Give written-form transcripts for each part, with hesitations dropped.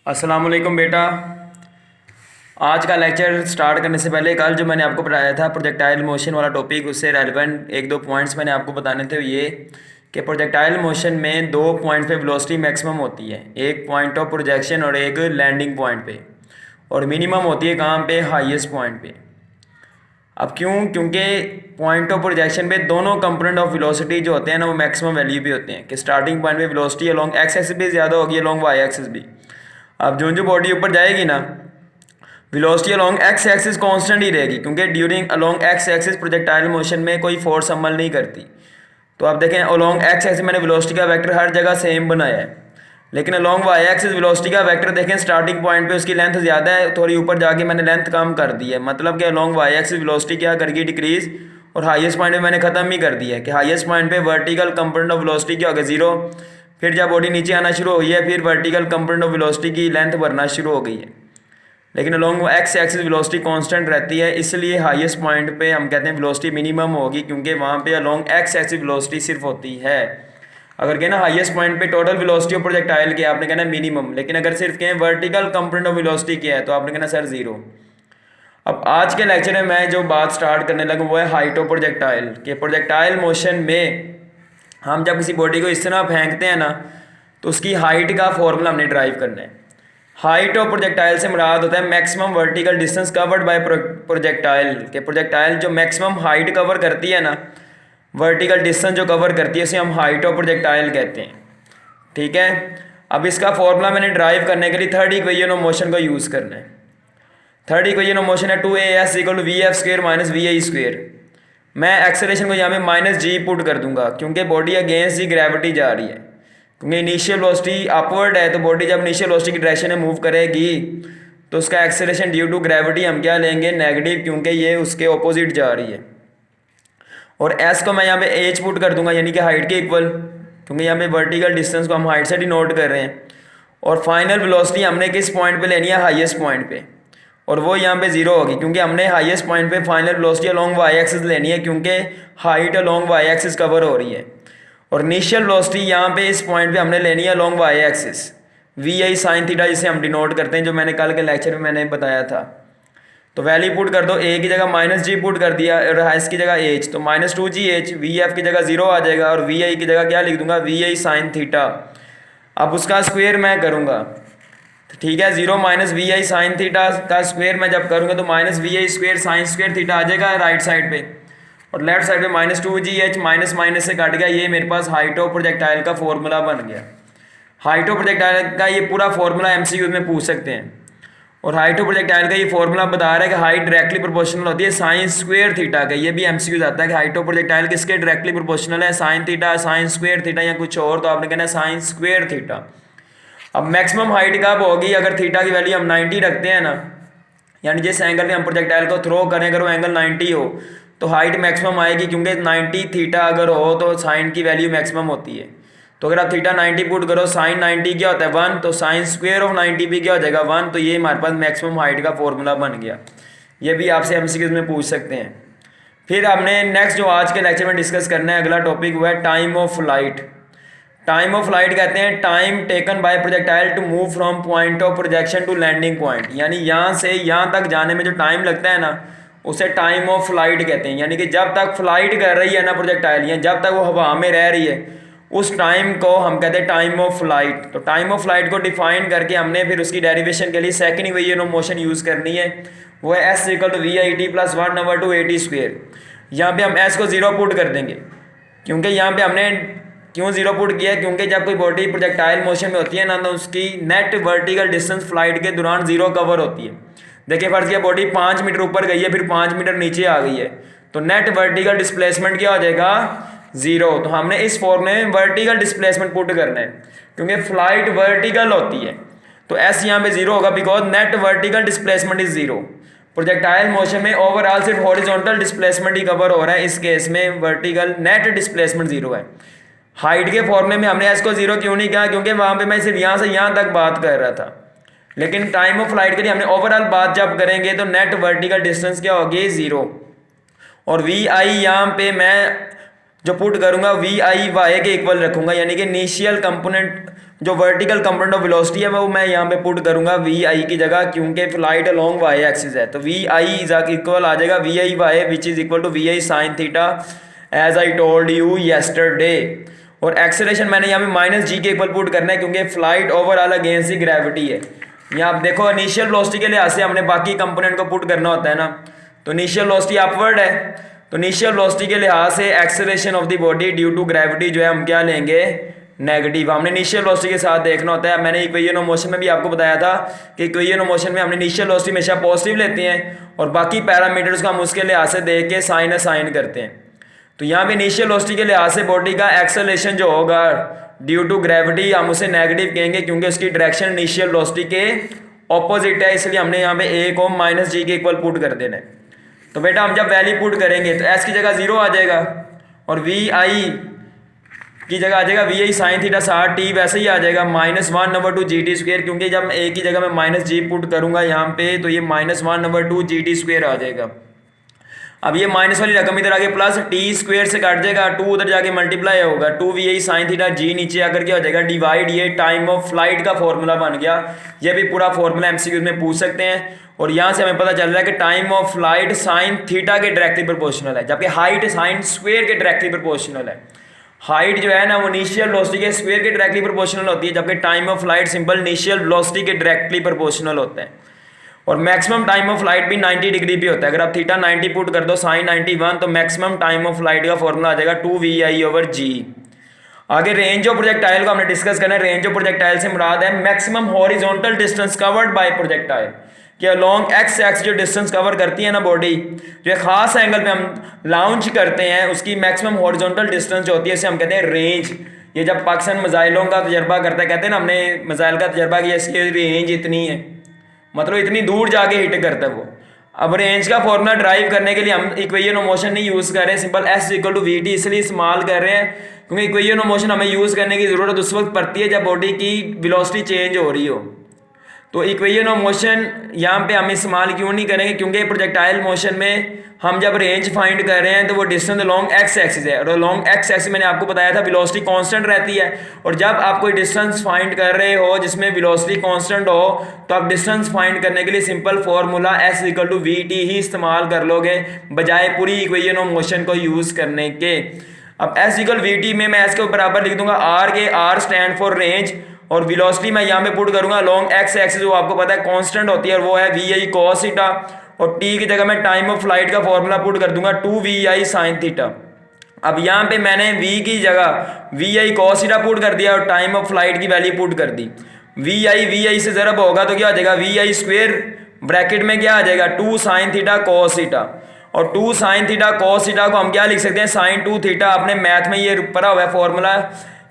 अस्सलाम वालेकुम बेटा। आज का लेक्चर स्टार्ट करने से पहले कल जो मैंने आपको पढ़ाया था प्रोजेक्टाइल मोशन वाला टॉपिक, उससे रेलिवेंट एक दो पॉइंट्स मैंने आपको बताने थे। ये कि प्रोजेक्टाइल मोशन में दो पॉइंट पे वेलोसिटी मैक्सिमम होती है, एक पॉइंट ऑफ प्रोजेक्शन और एक लैंडिंग पॉइंट पे, और मिनिमम होती है कहाँ पे? हाईएस्ट पॉइंट पे। अब क्यों? क्योंकि पॉइंट ऑफ प्रोजेक्शन पे दोनों कंपोनेंट ऑफ वेलोसिटी जो होते हैं ना, वो मैक्सिमम वैल्यू पे होते हैं कि स्टार्टिंग पॉइंट पे वेलोसिटी अलोंग एक्स एक्सिस भी ज़्यादा होगी, अलोंग वाई एक्सिस भी। अब जो बॉडी ऊपर जाएगी ना, velocity along X axis constant ही रहेगी, क्योंकि during along X axis projectile motion में कोई फोर्स अमल नहीं करती। तो आप देखें अलोंग एक्स एक्सिस मैंने वेलोसिटी का वेक्टर हर जगह सेम बनाया है, लेकिन अलोंग वाई एक्सिस वेलोसिटी का वेक्टर देखें स्टार्टिंग पॉइंट पे उसकी लेंथ ज़्यादा है, थोड़ी ऊपर जाके मैंने लेंथ कम कर दी है। मतलब कि अलोंग वाई एक्सिस वेलोसिटी क्या करेगी? डिक्रीज। और हाईएस्ट पॉइंट पे मैंने ख़त्म ही कर दिया है कि हाईएस्ट पॉइंट पे वर्टिकल कंपोनेंट ऑफ वेलोसिटी क्या होगा? जीरो। फिर जब बॉडी नीचे आना शुरू हुई है, फिर वर्टिकल कंपोनेंट ऑफ वेलोसिटी की लेंथ बढ़ना शुरू हो गई है, लेकिन along X axis velocity constant रहती है। इसलिए हाईएस्ट पॉइंट पे हम कहते हैं वेलोसिटी मिनिमम होगी, क्योंकि वहाँ पे अलोंग एक्स एक्सिस वेलोसिटी सिर्फ होती है। अगर कहना हाईएस्ट पॉइंट पे टोटल वेलोसिटी ऑफ प्रोजेक्टाइल क्या है, आपने कहना मिनिमम। लेकिन अगर सिर्फ कहें वर्टिकल कंपोनेंट ऑफ वेलोसिटी क्या है, तो आपने कहना सर जीरो। अब आज के लेक्चर में मैं जो बात स्टार्ट करने लगा वो है हाइट ऑफ प्रोजेक्टाइल। कि प्रोजेक्टाइल मोशन में हम जब किसी बॉडी को इस तरह फेंकते हैं ना, तो उसकी हाइट का फॉर्मूला हमने ड्राइव करना है। हाइट ऑफ प्रोजेक्टाइल से मुराद होता है maximum vertical distance covered by projectile. के प्रोजेक्टाइल जो मैक्सिमम हाइट कवर करती है ना, वर्टिकल डिस्टेंस जो कवर करती है, उसे हम हाइट ऑफ प्रोजेक्टाइल कहते हैं। ठीक है। अब इसका फॉर्मूला मैंने ड्राइव करने के लिए थर्ड इक्वेशन ऑफ मोशन को यूज़ करना है। थर्ड इक्वेशन ऑफ मोशन है 2as equal to v f square minus we i square. मैं एक्सेलरेशन को यहाँ पे माइनस जी पुट कर दूंगा, क्योंकि बॉडी अगेंस्ट जी ग्रेविटी जा रही है। क्योंकि इनिशियल वेलोसिटी अपवर्ड है, तो बॉडी जब इनिशियल वेलोसिटी की डायरेक्शन में मूव करेगी तो उसका एक्सेलरेशन ड्यू टू ग्रेविटी हम क्या लेंगे? नेगेटिव, क्योंकि ये उसके ऑपोजिट जा रही है। और एस को मैं यहाँ पे एच पुट कर दूंगा, यानी कि हाइट के इक्वल, क्योंकि यहाँ पे वर्टिकल डिस्टेंस को हम हाइट से डिनोट कर रहे हैं। और फाइनल वेलोसिटी हमने किस पॉइंट पे लेनी है? हाईएस्ट पॉइंट पे, और वो यहाँ पे जीरो होगी, क्योंकि हमने हाईएस्ट पॉइंट पे final velocity along Y axis लेनी है, क्योंकि height along Y axis cover हो रही है। और इनिशियल वेलोसिटी यहाँ पे इस पॉइंट पे हमने लेनी है अलोंग वाई एक्सिस, वी आई साइन थीटा जिसे हम डिनोट करते हैं, जो मैंने कल के लेक्चर में मैंने बताया था। तो वैल्यू पुट कर दो, ए की जगह माइनस जी पुट कर दिया और एस की जगह एच, तो minus two G H, V F की जगह जीरो आ जाएगा, और वी आई की जगह क्या लिख दूंगा? वी आई साइन थीटा। अब उसका स्क्वायर मैं करूँगा, ठीक है। Zero minus we I sine theta का स्क्वायर मैं जब करूँगा तो minus we I square sine square theta आ जाएगा राइट साइड पे, और लेफ्ट साइड पे minus two G H minus minus से कट गया। ये मेरे पास हाइट ऑफ प्रोजेक्टाइल का फॉर्मूला बन गया। हाइट ऑफ प्रोजेक्टाइल का ये पूरा फॉर्मूला एमसीक्यू में पूछ सकते हैं। और हाइट ऑफ प्रोजेक्टाइल का ये फॉर्मूला बता रहा है कि हाइट डायरेक्टली प्रोपोर्शनल होती है साइन स्क्वायर थीटा का। ये भी एमसीक्यू आता है कि हाइट ऑफ प्रोजेक्टाइल किसके डायरेक्टली प्रोपोर्शनल है? Sine theta, sign square theta या कुछ और, तो आपने कहना है साइन स्क्वायर थीटा। अब मैक्सिमम हाइट कब होगी? अगर थीटा की वैल्यू हम 90 रखते हैं ना, यानी जिस एंगल पे हम प्रोजेक्टाइल को थ्रो करें अगर वो एंगल 90 हो, तो हाइट मैक्सिमम आएगी, क्योंकि 90 थीटा अगर हो तो साइन की वैल्यू मैक्सिमम होती है। तो अगर आप थीटा 90 पुट करो, साइन 90 क्या होता है? 1, तो साइन स्क्वायर ऑफ 90 भी क्या हो जाएगा? 1। तो ये हमारे पास मैक्सिमम हाइट का फॉर्मूला बन गया। ये भी आपसे एमसीक्यूज में पूछ सकते हैं। फिर हमने नेक्स्ट जो आज के लेक्चर में डिस्कस करना है, अगला टॉपिक वो है time of flight. Time of flight कहते हैं time taken by projectile to move from point of projection to landing point. यानी यहाँ से यहाँ तक जाने में जो टाइम लगता है ना, उसे टाइम ऑफ फ्लाइट कहते हैं। यानी कि जब तक फ्लाइट कर रही है ना प्रोजेक्टाइल, या जब तक वो हवा में रह रही है, उस टाइम को हम कहते हैं टाइम ऑफ फ्लाइट। तो टाइम ऑफ फ्लाइट को डिफाइन करके हमने फिर उसकी डेरिवेशन के लिए second equation of motion use करनी है, वो है s equal to v i t plus 1/2 AT square. यहाँ पे हम एस को जीरो पुट कर देंगे, क्योंकि यहाँ पे हमने क्यों जीरो पुट किया? क्योंकि जब कोई बॉडी प्रोजेक्टाइल मोशन में होती है ना, तो उसकी नेट वर्टिकल डिस्टेंस फ्लाइट के दौरान जीरो कवर होती है। देखिए फर्ज किया बॉडी 5 मीटर ऊपर गई है, फिर 5 मीटर नीचे आ गई है, तो नेट वर्टिकल डिस्प्लेसमेंट क्या हो जाएगा? जीरो। तो हमने इस फॉर्मूले में वर्टिकल डिस्प्लेसमेंट पुट करना है, क्योंकि फ्लाइट वर्टिकल होती है, तो एस यहाँ पे जीरो होगा, because net vertical displacement is zero. Projectile motion में ओवरऑल सिर्फ हॉरिजॉन्टल डिस्प्लेसमेंट ही कवर हो रहा है, इस केस में वर्टिकल नेट डिस्प्लेसमेंट जीरो है। हाइट के फॉर्मूले में हमने एस को जीरो क्यों नहीं किया? क्योंकि वहां पे मैं सिर्फ यहाँ से यहाँ तक बात कर रहा था, लेकिन टाइम ऑफ फ्लाइट के लिए हमने ओवरऑल बात जब करेंगे तो नेट वर्टिकल डिस्टेंस क्या होगी? जीरो। और वी आई यहाँ पे मैं जो पुट करूंगा वी आई वाई के इक्वल रखूंगा, यानी कि इनिशियल कंपोनेंट जो वर्टिकल कंपोनेंट ऑफ वेलोसिटी है वो मैं यहाँ पे पुट करूंगा वी आई की जगह, क्योंकि फ्लाइट अलोंग वाई एक्सिस है। तो वी आई इज इक्वल आ जाएगा v i y which is equal to v I sine theta as I told you yesterday. और एक्सेलरेशन मैंने यहाँ पे माइनस जी के इक्वल पुट करना है, क्योंकि flight overall against the gravity है। यहाँ आप देखो इनिशियल वेलोसिटी के लिहाज से हमने बाकी कंपोनेंट को पुट करना होता है ना, तो इनिशियल वेलोसिटी अपवर्ड है, तो इनिशियल वेलोसिटी के लिहाज से acceleration of the body due to gravity जो है हम क्या लेंगे, नेगेटिव। हमने इनिशियल वेलोसिटी के साथ देखना होता है। मैंने इक्वेशन ऑफ मोशन में भी आपको बताया था कि इक्वेशन ऑफ मोशन में हमने इनिशियल वेलोसिटी हमेशा पॉजिटिव लेते हैं और बाकी पैरामीटर्स को हम उसके लिहाज से देख के साइन असाइन करते हैं। तो यहाँ पे इनिशियल वेलोसिटी के लिहाज से बॉडी का एक्सेलरेशन जो होगा ड्यू टू ग्रेविटी हम उसे नेगेटिव कहेंगे, क्योंकि उसकी डायरेक्शन इनिशियल वेलोसिटी के ऑपोजिट है, इसलिए हमने यहाँ पे ए को माइनस जी के इक्वल पुट कर देना है। तो बेटा हम जब वैल्यू पुट करेंगे तो एस की जगह 0 आ जाएगा और वी आई की जगह आ जाएगा वी आई साइन थीटा 60 वैसे ही आ जाएगा -1/2 जी टी स्क्वेयर, क्योंकि जब ए की जगह मैं माइनस जी पुट करूंगा यहाँ पे तो ये -1/2 जी टी स्क्वेयर आ जाएगा। अब ये माइनस वाली रकम इधर आगे प्लस टी स्क्वेयर से कट जाएगा, 2 उधर जाके मल्टीप्लाई होगा, 2 वी आई साइन थीटा जी नीचे आकर क्या हो जाएगा डिवाइड, ये टाइम ऑफ फ्लाइट का फॉर्मूला बन गया। ये भी पूरा फॉर्मूला एमसीक्यू में पूछ सकते हैं। और यहाँ से हमें पता चल रहा है कि time of flight sine theta के डायरेक्टली प्रोपोर्शनल है, जबकि हाइट साइन स्क्वेयर के डायरेक्टली प्रोपोर्शनल है। हाइट जो है ना वो इनिशियल वेलोसिटी के स्क्वायर के डायरेक्टली प्रोपोर्शनल होती है, जबकि time of flight simple initial velocity के डायरेक्टली प्रोपोर्शनल होता है। और मैक्सिमम टाइम ऑफ फ्लाइट भी 90 डिग्री पे होता है। अगर आप थीटा 90 पुट कर दो साइन 91 तो मैक्सिमम टाइम ऑफ फ्लाइट का फॉर्मूला आ जाएगा 2vi/g। आगे रेंज ऑफ प्रोजेक्टाइल को हमने डिस्कस करना है। रेंज ऑफ प्रोजेक्टाइल से मुराद है maximum horizontal distance covered by projectile, कि अलोंग एक्स एक्स जो डिस्टेंस कवर करती है ना बॉडी, जो एक खास एंगल पे हम लॉन्च करते हैं उसकी मैक्सिमम हॉरिजॉन्टल डिस्टेंस जो होती है इसे हम कहते हैं रेंज। ये जब पाकिस्तान मिसाइलों का तजर्बा करता है, कहते हैं ना हमने मिसाइल का तजर्बा किया, इसकी रेंज इतनी है, मतलब इतनी दूर जाके हिट करता है वो। अब रेंज का फॉर्मूला ड्राइव करने के लिए हम इक्वेशन ऑफ मोशन नहीं यूज़ कर रहे हैं, simple s equal to we t इसलिए इस्तेमाल कर रहे हैं क्योंकि इक्वेशन ऑफ मोशन हमें यूज़ करने की ज़रूरत उस वक्त पड़ती है जब बॉडी की वेलोसिटी चेंज हो रही हो। तो इक्वेशन ऑफ मोशन यहाँ पे हम इस्तेमाल क्यों नहीं करेंगे, क्योंकि प्रोजेक्टाइल मोशन में हम जब रेंज फाइंड कर रहे हैं तो वो डिस्टेंस अलोंग एक्स एक्सिस है, और अलोंग एक्स एक्सिस मैंने आपको बताया था वेलोसिटी कांस्टेंट रहती है। और जब आप कोई डिस्टेंस फाइंड कर रहे हो जिसमें वेलोसिटी कांस्टेंट हो तो आप डिस्टेंस फाइंड करने के लिए simple formula S equal to we T ही इस्तेमाल कर लोगे बजाय पूरी इक्वेशन ऑफ मोशन को यूज़ करने के। अब एस इक्वल वी टी में मैं एस के बराबर लिख दूंगा आर के, आर स्टैंड फॉर रेंज, और वेलोसिटी मैं यहाँ पे पुट करूंगा लॉन्ग एक्स एक्सिस, जो आपको पता है कांस्टेंट होती है और वो है वी आई कॉस थीटा, और टी की जगह मैं टाइम ऑफ फ्लाइट का फॉर्मूला पुट कर दूंगा 2vi साइन थीटा। अब यहाँ पे मैंने v की जगह vi कॉस थीटा पुट कर दिया और टाइम ऑफ फ्लाइट की वैल्यू पुट कर दी। vi से ज़रब होगा तो क्या हो जाएगा vi स्क्वेयर ब्रैकेट में क्या आ जाएगा 2 साइन थीटा कॉस थीटा, और 2 साइन थीटा कॉस थीटा को हम क्या लिख सकते हैं साइन 2 थीटा। अपने मैथ में ये पढ़ा हुआ है फॉर्मूला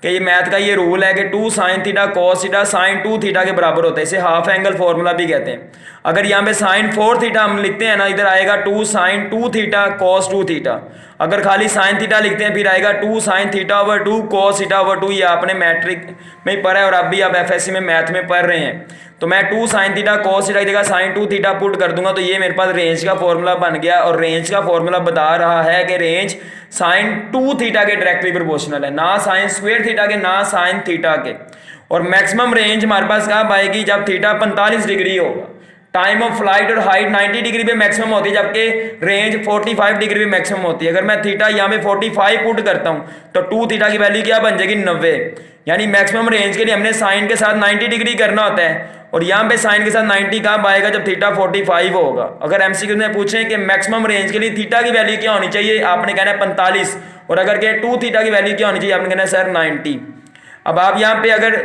कि ये मैथ का ये रूल है कि 2 sine theta cos theta sine 2 theta के बराबर होता है, इसे हाफ एंगल फॉर्मूला भी कहते हैं। अगर यहाँ पे साइन 4 थीटा हम लिखते हैं ना, इधर आएगा 2 साइन 2 थीटा कॉस 2 थीटा। अगर खाली साइन थीटा लिखते हैं फिर आएगा 2 sine theta over 2 cos theta over 2। ये आपने मैट्रिक में ही पढ़ा है और अब भी आप एफएससी में मैथ में पढ़ रहे हैं। तो मैं 2 साइन थीटा कॉस थीटा की जगह साइन 2 थीटा पुट कर दूंगा तो ये मेरे पास रेंज का फॉर्मूला बन गया। और रेंज का फॉर्मूला बता रहा है कि रेंज साइन 2 थीटा के डायरेक्टली प्रोपोर्शनल है, ना साइन स्क्वायर थीटा के ना साइन थीटा के। और मैक्सिमम रेंज हमारे पास कब आएगी जब थीटा 45 डिग्री होगा। टाइम ऑफ फ्लाइट और हाइट 90 डिग्री पे मैक्सिमम होती है, जबकि रेंज 45 डिग्री पे मैक्सिमम होती है। अगर मैं थीटा यहाँ पे 45 पुट करता हूँ तो 2 थीटा की वैल्यू क्या बन जाएगी 90। यानी मैक्सिमम रेंज के लिए हमने साइन के साथ 90 डिग्री करना होता है, और यहाँ पे साइन के साथ 90 कब आएगा जब थीटा 45 होगा। अगर एमसीक्यू में पूछें कि मैक्सिमम रेंज के लिए थीटा की वैल्यू क्या होनी चाहिए, आपने कहना है 45, और अगर के 2 थीटा की वैल्यू क्या होनी चाहिए, आपने कहना है सर 90। अब आप यहाँ पे अगर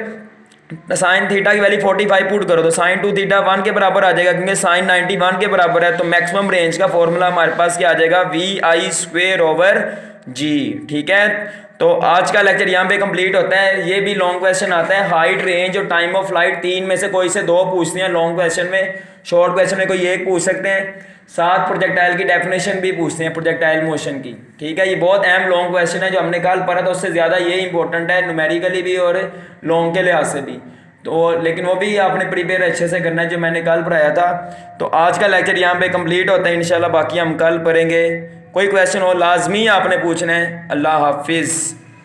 साइन थीटा की वैल्यू 45 पुट करो तो साइन 2 थीटा 1 के बराबर आ जाएगा, क्योंकि साइन 91 के बराबर है। तो मैक्सिमम रेंज का फॉर्मूला हमारे पास क्या आ जाएगा vi स्क्वेयर ओवर g। ठीक है, तो आज का लेक्चर यहाँ पे कंप्लीट होता है। ये भी लॉन्ग क्वेश्चन आता है, हाइट रेंज और टाइम ऑफ फ्लाइट 3 में से कोई से 2 पूछते हैं लॉन्ग क्वेश्चन में, शॉर्ट क्वेश्चन में कोई एक पूछ सकते हैं। साथ प्रोजेक्टाइल की डेफिनेशन भी पूछते हैं प्रोजेक्टाइल मोशन की। ठीक है, ये बहुत अहम लॉन्ग क्वेश्चन है, जो हमने कल पढ़ा था उससे ज़्यादा ये इंपॉर्टेंट है न्यूमेरिकली भी और लॉन्ग के लिहाज से भी। तो लेकिन वो भी आपने प्रिपेयर अच्छे से करना है जो मैंने कल पढ़ाया था। तो आज का लेक्चर यहाँ पे कंप्लीट होता है इंशाल्लाह, बाकी हम कल पढ़ेंगे। कोई क्वेश्चन हो लाजमी आपने पूछना है। अल्लाह हाफिज़।